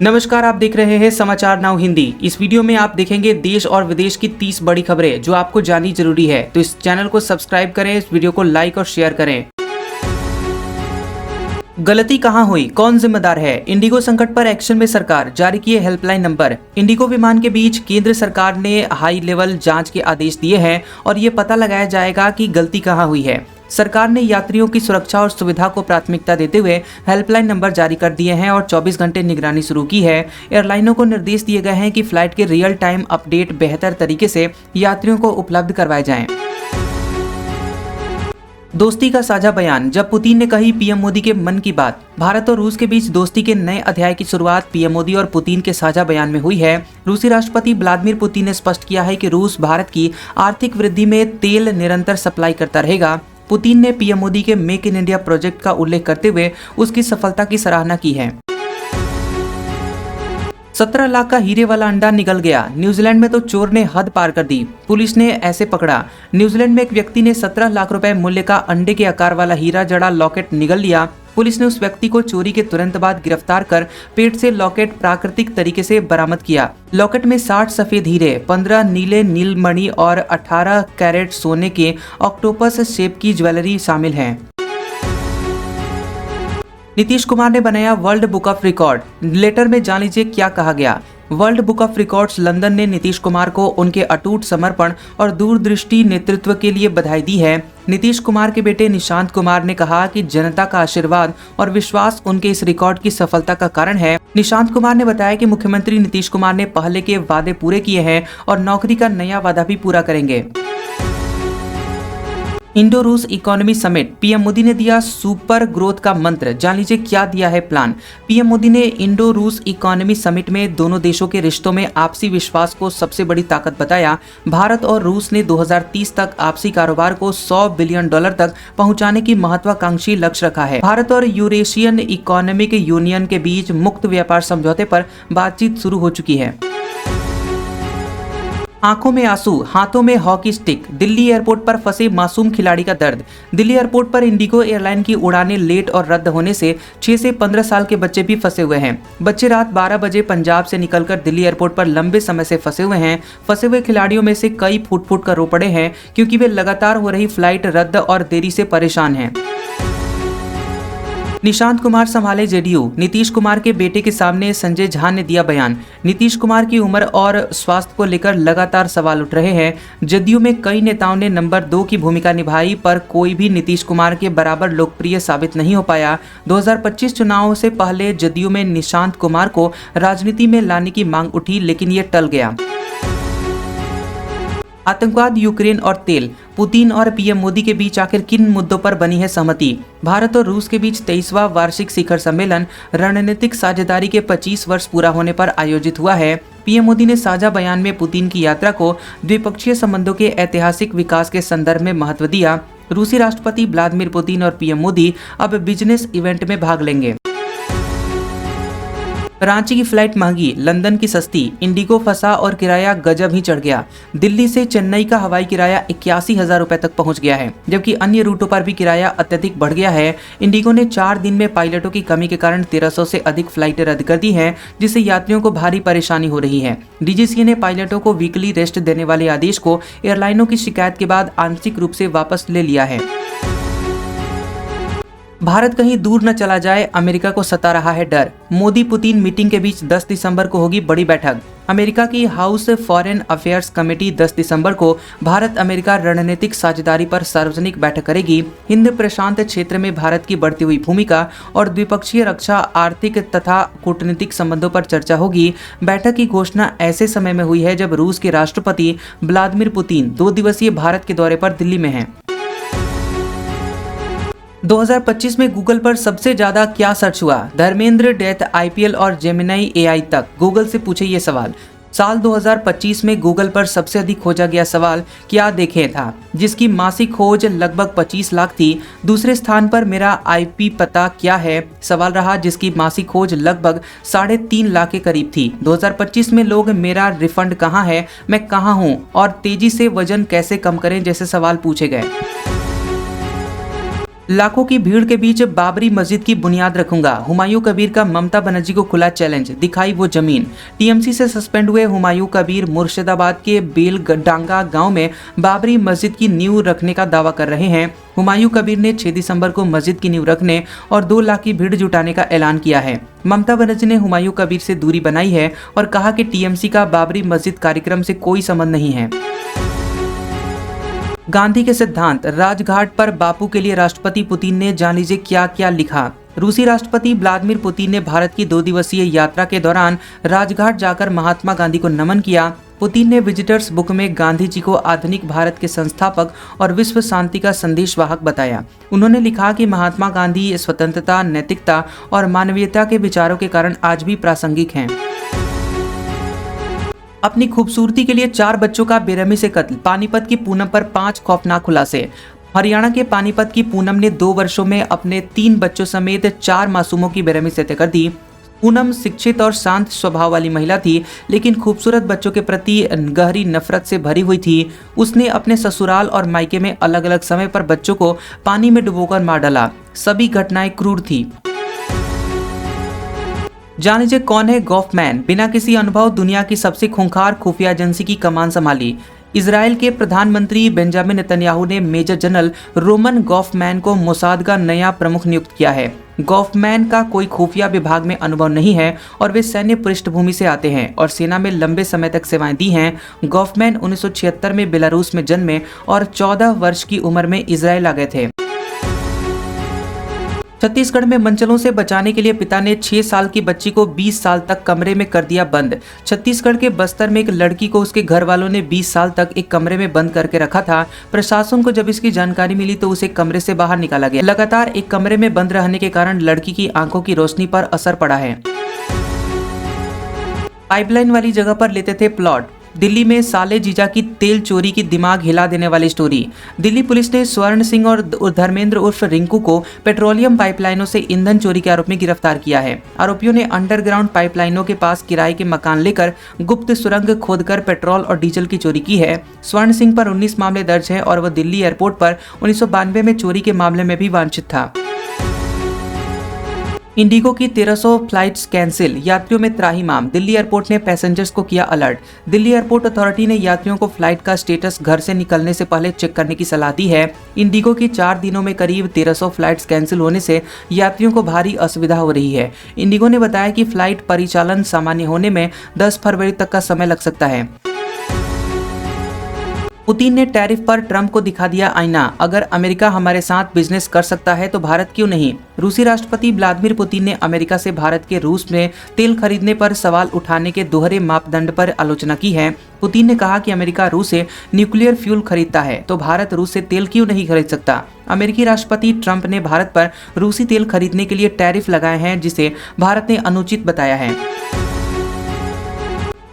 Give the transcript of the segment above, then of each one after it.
नमस्कार, आप देख रहे हैं समाचार नाउ हिंदी। इस वीडियो में आप देखेंगे देश और विदेश की 30 बड़ी खबरें जो आपको जाननी जरूरी है। तो इस चैनल को सब्सक्राइब करें, इस वीडियो को लाइक और शेयर करें। गलती कहां हुई, कौन जिम्मेदार है? इंडिगो संकट पर एक्शन में सरकार, जारी किए हेल्पलाइन नंबर। इंडिगो विमान के बीच केंद्र सरकार ने हाई लेवल जांच के आदेश दिए हैं और ये पता लगाया जाएगा कि गलती कहां हुई है। सरकार ने यात्रियों की सुरक्षा और सुविधा को प्राथमिकता देते हुए हेल्पलाइन नंबर जारी कर दिए हैं और 24 घंटे निगरानी शुरू की है। एयरलाइनों को निर्देश दिए गए हैं कि फ्लाइट के रियल टाइम अपडेट बेहतर तरीके से यात्रियों को उपलब्ध करवाए जाएं। दोस्ती का साझा बयान, जब पुतिन ने कही पीएम मोदी के मन की बात। भारत और रूस के बीच दोस्ती के नए अध्याय की शुरुआत पीएम मोदी और पुतिन के साझा बयान में हुई है। रूसी राष्ट्रपति व्लादिमीर पुतिन ने स्पष्ट किया है कि रूस भारत की आर्थिक वृद्धि में तेल निरंतर सप्लाई करता रहेगा। पुतिन ने पीएम मोदी के मेक इन इंडिया प्रोजेक्ट का उल्लेख करते हुए उसकी सफलता की सराहना की है। 17 लाख का हीरे वाला अंडा निकल गया। न्यूजीलैंड में तो चोर ने हद पार कर दी, पुलिस ने ऐसे पकड़ा। न्यूजीलैंड में एक व्यक्ति ने 17 लाख रुपए मूल्य का अंडे के आकार वाला हीरा जड़ा लॉकेट निगल लिया। पुलिस ने उस व्यक्ति को चोरी के तुरंत बाद गिरफ्तार कर पेट से लॉकेट प्राकृतिक तरीके से बरामद किया। लॉकेट में 60 सफेद हीरे, 15 नीले नीलमणि और 18 कैरेट सोने के ऑक्टोपस शेप की ज्वेलरी शामिल है। नीतीश कुमार ने बनाया world book of record. Letter में जान लीजिए क्या कहा गया। World book of records London ने नीतीश कुमार को उनके अटूट समर्पण और दूरदृष्टि नेतृत्व के लिए बधाई दी है। नीतीश कुमार के बेटे निशांत कुमार ने कहा कि जनता का आशीर्वाद और विश्वास उनके इस रिकॉर्ड की सफलता का कारण है। निशांत कुमार ने बताया कि मुख्यमंत्री नीतीश कुमार ने पहले के वादे पूरे किए हैं और नौकरी का नया वादा भी पूरा करेंगे। इंडो रूस इकोनॉमी समिट, पीएम मोदी ने दिया सुपर ग्रोथ का मंत्र। जान लीजिए क्या दिया है प्लान। पीएम मोदी ने इंडो रूस इकोनॉमी समिट में दोनों देशों के रिश्तों में आपसी विश्वास को सबसे बड़ी ताकत बताया। भारत और रूस ने 2030 तक आपसी कारोबार को $100 बिलियन तक पहुंचाने की महत्वाकांक्षी लक्ष्य रखा है। भारत और यूरेशियन इकोनॉमिक यूनियन के बीच मुक्त व्यापार समझौते पर बातचीत शुरू हो चुकी है। आंखों में आंसू, हाथों में हॉकी स्टिक, दिल्ली एयरपोर्ट पर फंसे मासूम खिलाड़ी का दर्द। दिल्ली एयरपोर्ट पर इंडिगो एयरलाइन की उड़ानें लेट और रद्द होने से 6 से 15 साल के बच्चे भी फंसे हुए हैं। बच्चे रात 12 बजे पंजाब से निकलकर दिल्ली एयरपोर्ट पर लंबे समय से फंसे हुए हैं। फंसे हुए खिलाड़ियों में से कई फुट फुट कर रो पड़े हैं क्योंकि वे लगातार हो रही फ्लाइट रद्द और देरी से परेशान हैं। निशांत कुमार संभाले जेडीयू, नीतीश कुमार के बेटे के सामने संजय झा ने दिया बयान। नीतीश कुमार की उम्र और स्वास्थ्य को लेकर लगातार सवाल उठ रहे हैं। जदयू में कई नेताओं ने नंबर 2 की भूमिका निभाई पर कोई भी नीतीश कुमार के बराबर लोकप्रिय साबित नहीं हो पाया। 2025 चुनावों से पहले जदयू में निशांत कुमार को राजनीति में लाने की मांग उठी लेकिन ये टल गया। आतंकवाद, यूक्रेन और तेल, पुतिन और पीएम मोदी के बीच आखिर किन मुद्दों पर बनी है सहमति? भारत और रूस के बीच 23वां वार्षिक शिखर सम्मेलन रणनीतिक साझेदारी के 25 वर्ष पूरा होने पर आयोजित हुआ है। पीएम मोदी ने साझा बयान में पुतिन की यात्रा को द्विपक्षीय संबंधों के ऐतिहासिक विकास के संदर्भ में महत्व दिया। रूसी राष्ट्रपति व्लादिमीर पुतिन और पीएम मोदी अब बिजनेस इवेंट में भाग लेंगे। रांची की फ्लाइट महंगी, लंदन की सस्ती, इंडिगो फंसा और किराया गजब ही चढ़ गया। दिल्ली से चेन्नई का हवाई किराया 81,000 रुपए तक पहुंच गया है, जबकि अन्य रूटों पर भी किराया अत्यधिक बढ़ गया है। इंडिगो ने 4 दिन में पायलटों की कमी के कारण 1300 से अधिक फ्लाइटें रद्द कर दी हैं, जिससे यात्रियों को भारी परेशानी हो रही है। डीजीसीए ने पायलटों को वीकली रेस्ट देने वाले आदेश को एयरलाइनों की शिकायत के बाद आंशिक रूप से वापस ले लिया है। भारत कहीं दूर न चला जाए, अमेरिका को सता रहा है डर। मोदी पुतिन मीटिंग के बीच 10 दिसंबर को होगी बड़ी बैठक। अमेरिका की हाउस फॉरेन अफेयर्स कमेटी 10 दिसंबर को भारत अमेरिका रणनीतिक साझेदारी पर सार्वजनिक बैठक करेगी। हिंद प्रशांत क्षेत्र में भारत की बढ़ती हुई भूमिका और द्विपक्षीय रक्षा, आर्थिक तथा कूटनीतिक संबंधों पर चर्चा होगी। बैठक की घोषणा ऐसे समय में हुई है जब रूस के राष्ट्रपति व्लादिमीर पुतिन 2 दिवसीय भारत के दौरे पर दिल्ली में हैं। 2025 में गूगल पर सबसे ज्यादा क्या सर्च हुआ? धर्मेंद्र डेथ आईपीएल और जेमिनी एआई तक। गूगल से पूछे ये सवाल। साल 2025 में गूगल पर सबसे अधिक खोजा गया सवाल क्या देखें था, जिसकी मासिक खोज लगभग 25 लाख थी। दूसरे स्थान पर मेरा आईपी पता क्या है सवाल रहा, जिसकी मासिक खोज लगभग 3.5 लाख के करीब थी। 2025 में लोग मेरा रिफंड कहाँ है, मैं कहाँ हूँ और तेजी से वजन कैसे कम करें जैसे सवाल पूछे गए। लाखों की भीड़ के बीच बाबरी मस्जिद की बुनियाद रखूंगा, हुमायूं कबीर का ममता बनर्जी को खुला चैलेंज, दिखाई वो जमीन। टीएमसी से सस्पेंड हुए हुमायूं कबीर मुर्शिदाबाद के बेलडांगा गांव में बाबरी मस्जिद की नींव रखने का दावा कर रहे हैं। हुमायूं कबीर ने 6 दिसंबर को मस्जिद की नींव रखने और 2 लाख की भीड़ जुटाने का ऐलान किया है। ममता बनर्जी ने हुमायूं कबीर से दूरी बनाई है और कहा कि टीएमसी का बाबरी मस्जिद कार्यक्रम से कोई संबंध नहीं है। गांधी के सिद्धांत, राजघाट पर बापू के लिए राष्ट्रपति पुतिन ने जान लीजिए क्या क्या लिखा। रूसी राष्ट्रपति व्लादिमीर पुतिन ने भारत की 2 दिवसीय यात्रा के दौरान राजघाट जाकर महात्मा गांधी को नमन किया। पुतिन ने विजिटर्स बुक में गांधी जी को आधुनिक भारत के संस्थापक और विश्व शांति का संदेशवाहक बताया। उन्होंने लिखा कि महात्मा गांधी स्वतंत्रता, नैतिकता और मानवीयता के विचारों के कारण आज भी प्रासंगिक हैं। अपनी खूबसूरती के लिए 4 बच्चों का बेरहमी से कत्ल, पानीपत की पूनम पर 5 खौफनाक खुलासे। हरियाणा के पानीपत की पूनम ने 2 वर्षों में अपने 3 बच्चों समेत 4 मासूमों की बेरहमी से हत्या कर दी। पूनम शिक्षित और शांत स्वभाव वाली महिला थी, लेकिन खूबसूरत बच्चों के प्रति गहरी नफरत से भरी हुई थी। उसने अपने ससुराल और मायके में अलग अलग समय पर बच्चों को पानी में डुबोकर मार डाला। सभी घटनाएं क्रूर थी। जान लीजिए कौन है गॉफमैन, बिना किसी अनुभव दुनिया की सबसे खूंखार खुफिया एजेंसी की कमान संभाली। इजराइल के प्रधानमंत्री बेंजामिन नेतन्याहू ने मेजर जनरल रोमन गॉफमैन को मोसाद का नया प्रमुख नियुक्त किया है। गॉफमैन का कोई खुफिया विभाग में अनुभव नहीं है और वे सैन्य पृष्ठभूमि से आते हैं और सेना में लंबे समय तक सेवाएं दी हैं। गॉफमैन 1976 में बेलारूस में जन्मे और 14 वर्ष की उम्र में इजराइल आ गए थे। छत्तीसगढ़ में मनचलों से बचाने के लिए पिता ने 6 साल की बच्ची को 20 साल तक कमरे में कर दिया बंद। छत्तीसगढ़ के बस्तर में एक लड़की को उसके घर वालों ने 20 साल तक एक कमरे में बंद करके रखा था। प्रशासन को जब इसकी जानकारी मिली तो उसे कमरे से बाहर निकाला गया। लगातार एक कमरे में बंद रहने के कारण लड़की की आंखों की रोशनी पर असर पड़ा है। पाइपलाइन वाली जगह पर लेते थे प्लॉट। दिल्ली में साले जीजा की तेल चोरी की दिमाग हिला देने वाली स्टोरी। दिल्ली पुलिस ने स्वर्ण सिंह और धर्मेंद्र उर्फ रिंकू को पेट्रोलियम पाइपलाइनों से ईंधन चोरी के आरोप में गिरफ्तार किया है। आरोपियों ने अंडरग्राउंड पाइपलाइनों के पास किराए के मकान लेकर गुप्त सुरंग खोदकर पेट्रोल और डीजल की चोरी की है। स्वर्ण सिंह पर 19 मामले दर्ज हैं और वह दिल्ली एयरपोर्ट पर 1992 में चोरी के मामले में भी वांछित था। इंडिगो की 1300 फ्लाइट्स कैंसिल, यात्रियों में त्राहिमाम। दिल्ली एयरपोर्ट ने पैसेंजर्स को किया अलर्ट। दिल्ली एयरपोर्ट अथॉरिटी ने यात्रियों को फ्लाइट का स्टेटस घर से निकलने से पहले चेक करने की सलाह दी है। इंडिगो की 4 दिनों में करीब 1300 फ्लाइट्स कैंसिल होने से यात्रियों को भारी असुविधा हो रही है। इंडिगो ने बताया कि फ्लाइट परिचालन सामान्य होने में 10 फरवरी तक का समय लग सकता है। पुतिन ने टैरिफ पर ट्रंप को दिखा दिया आईना, अगर अमेरिका हमारे साथ बिजनेस कर सकता है तो भारत क्यों नहीं। रूसी राष्ट्रपति व्लादिमीर पुतिन ने अमेरिका से भारत के रूस में तेल खरीदने पर सवाल उठाने के दोहरे मापदंड पर आलोचना की है। पुतिन ने कहा कि अमेरिका रूस से न्यूक्लियर फ्यूल खरीदता है तो भारत रूस से तेल क्यों नहीं खरीद सकता। अमेरिकी राष्ट्रपति ट्रंप ने भारत पर रूसी तेल खरीदने के लिए टैरिफ लगाए हैं, जिसे भारत ने अनुचित बताया है।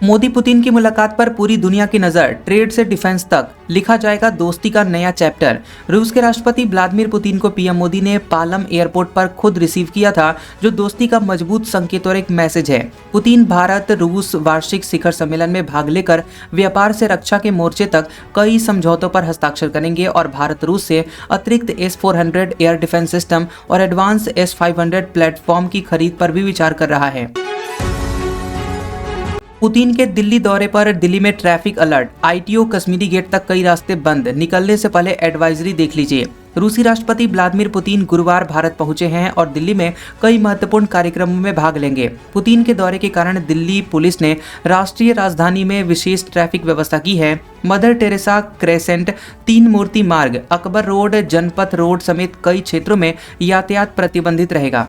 मोदी पुतिन की मुलाकात पर पूरी दुनिया की नजर, ट्रेड से डिफेंस तक लिखा जाएगा दोस्ती का नया चैप्टर। रूस के राष्ट्रपति व्लादिमीर पुतिन को पीएम मोदी ने पालम एयरपोर्ट पर खुद रिसीव किया था, जो दोस्ती का मजबूत संकेत और एक मैसेज है। पुतिन भारत रूस वार्षिक शिखर सम्मेलन में भाग लेकर व्यापार से रक्षा के मोर्चे तक कई समझौतों पर हस्ताक्षर करेंगे और भारत रूस से अतिरिक्त S-400 एयर डिफेंस सिस्टम और एडवांस S-500 प्लेटफॉर्म की खरीद पर भी विचार कर रहा है। पुतिन के दिल्ली दौरे पर दिल्ली में traffic alert, ITO Kashmiri gate तक कई रास्ते बंद, निकलने से पहले एडवाइजरी देख लीजिए। रूसी राष्ट्रपति व्लादिमीर पुतिन गुरुवार भारत पहुंचे हैं और दिल्ली में कई महत्वपूर्ण कार्यक्रमों में भाग लेंगे। पुतिन के दौरे के कारण दिल्ली पुलिस ने राष्ट्रीय राजधानी में विशेष ट्रैफिक व्यवस्था की है। मदर टेरेसा क्रेसेंट, 3 मूर्ति मार्ग, अकबर रोड, जनपथ रोड समेत कई क्षेत्रों में यातायात प्रतिबंधित रहेगा।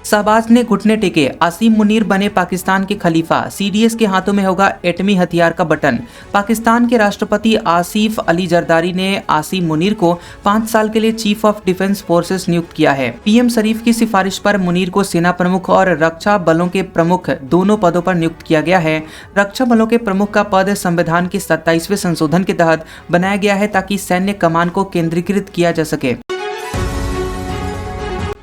शहबाज ने घुटने टेके, आसिम मुनीर बने पाकिस्तान के खलीफा, CDS के हाथों में होगा एटमी हथियार का बटन। पाकिस्तान के राष्ट्रपति आसिफ अली जरदारी ने आसिम मुनीर को 5 साल के लिए चीफ ऑफ डिफेंस फोर्सेस नियुक्त किया है। PM शरीफ की सिफारिश पर मुनीर को सेना प्रमुख और रक्षा बलों के प्रमुख दोनों पदों पर नियुक्त किया गया है। रक्षा बलों के प्रमुख का पद संविधान के 27वें संशोधन के तहत बनाया गया है ताकि सैन्य कमान को केंद्रीकृत किया जा सके।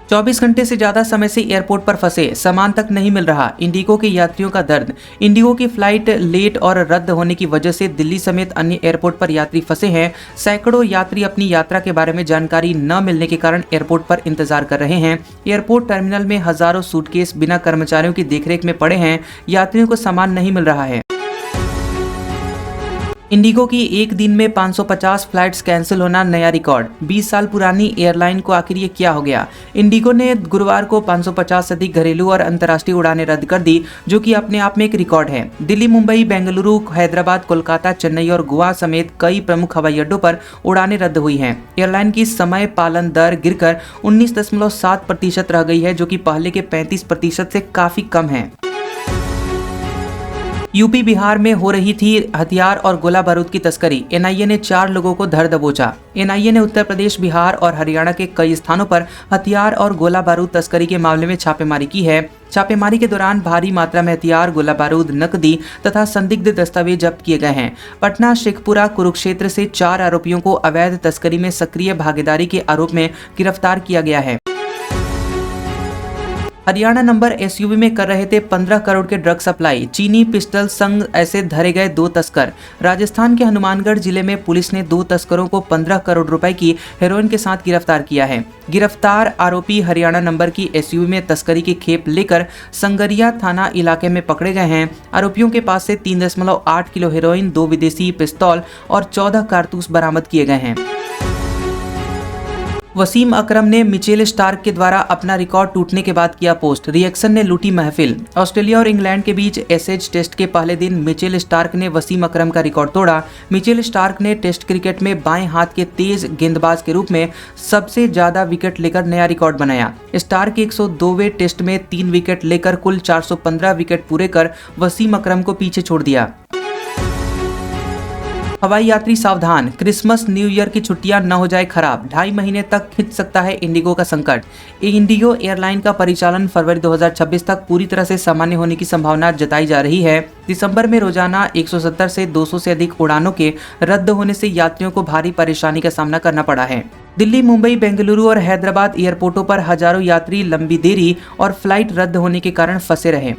24 घंटे से ज्यादा समय से एयरपोर्ट पर फंसे, सामान तक नहीं मिल रहा, इंडिगो के यात्रियों का दर्द। इंडिगो की फ्लाइट लेट और रद्द होने की वजह से दिल्ली समेत अन्य एयरपोर्ट पर यात्री फंसे हैं। सैकड़ों यात्री अपनी यात्रा के बारे में जानकारी न मिलने के कारण एयरपोर्ट पर इंतजार कर रहे हैं। एयरपोर्ट टर्मिनल में हजारों सूटकेस बिना कर्मचारियों की देखरेख में पड़े हैं। यात्रियों को सामान नहीं मिल रहा है। इंडिगो की एक दिन में 550 फ्लाइट्स कैंसिल होना नया रिकॉर्ड। 20 साल पुरानी एयरलाइन को आखिर ये क्या हो गया। इंडिगो ने गुरुवार को 550 से अधिक घरेलू और अंतर्राष्ट्रीय उड़ानें रद्द कर दी, जो कि अपने आप में एक रिकॉर्ड है। दिल्ली, मुंबई, बेंगलुरु, हैदराबाद, कोलकाता, चेन्नई और गोवा समेत कई प्रमुख हवाई अड्डों पर उड़ानें रद्द हुई हैं। एयरलाइन की समय पालन दर गिरकर 19.7% रह गई है, जो कि पहले के 35% से काफी कम है। यूपी, बिहार में हो रही थी हथियार और गोला बारूद की तस्करी। एनआईए ने 4 लोगों को धर दबोचा। एनआईए ने उत्तर प्रदेश, बिहार और हरियाणा के कई स्थानों पर हथियार और गोला बारूद तस्करी के मामले में छापेमारी की है। छापेमारी के दौरान भारी मात्रा में हथियार, गोला बारूद, नकदी तथा संदिग्ध दस्तावेज जब्त किए गए हैं। पटना, शेखपुरा, कुरुक्षेत्र से 4 आरोपियों को अवैध तस्करी में सक्रिय भागीदारी के आरोप में गिरफ्तार किया गया है। हरियाणा नंबर एसयूवी में कर रहे थे 15 करोड़ के ड्रग सप्लाई। चीनी पिस्टल संग ऐसे धरे गए 2 तस्कर। राजस्थान के हनुमानगढ़ जिले में पुलिस ने 2 तस्करों को 15 करोड़ रुपए की हेरोइन के साथ गिरफ्तार किया है। गिरफ्तार आरोपी हरियाणा नंबर की एसयूवी में तस्करी की खेप लेकर संगरिया थाना इलाके में पकड़े गए हैं। आरोपियों के पास से 3.8 किलो हेरोइन, 2 विदेशी पिस्तौल और 14 कारतूस बरामद किए गए हैं। वसीम अकरम ने मिचेल स्टार्क के द्वारा अपना रिकॉर्ड टूटने के बाद किया पोस्ट। रिएक्शन ने लूटी महफिल। ऑस्ट्रेलिया और इंग्लैंड के बीच एशेज टेस्ट के पहले दिन मिचेल स्टार्क ने वसीम अकरम का रिकॉर्ड तोड़ा। मिचेल स्टार्क ने टेस्ट क्रिकेट में बाएं हाथ के तेज गेंदबाज के रूप में सबसे ज्यादा विकेट लेकर नया रिकॉर्ड बनाया। स्टार्क 102वें टेस्ट में 3 विकेट लेकर कुल 415 विकेट पूरे कर वसीम अकरम को पीछे छोड़ दिया। हवाई यात्री सावधान, क्रिसमस न्यू ईयर की छुट्टियां न हो जाए खराब। 2.5 महीने तक खिंच सकता है इंडिगो का संकट। इंडिगो एयरलाइन का परिचालन फरवरी 2026 तक पूरी तरह से सामान्य होने की संभावना जताई जा रही है। दिसंबर में रोजाना 170 से 200 से अधिक उड़ानों के रद्द होने से यात्रियों को भारी परेशानी का सामना करना पड़ा है। दिल्ली, मुंबई, बेंगलुरु और हैदराबाद एयरपोर्टों पर हजारों यात्री लंबी देरी और फ्लाइट रद्द होने के कारण फंसे रहे।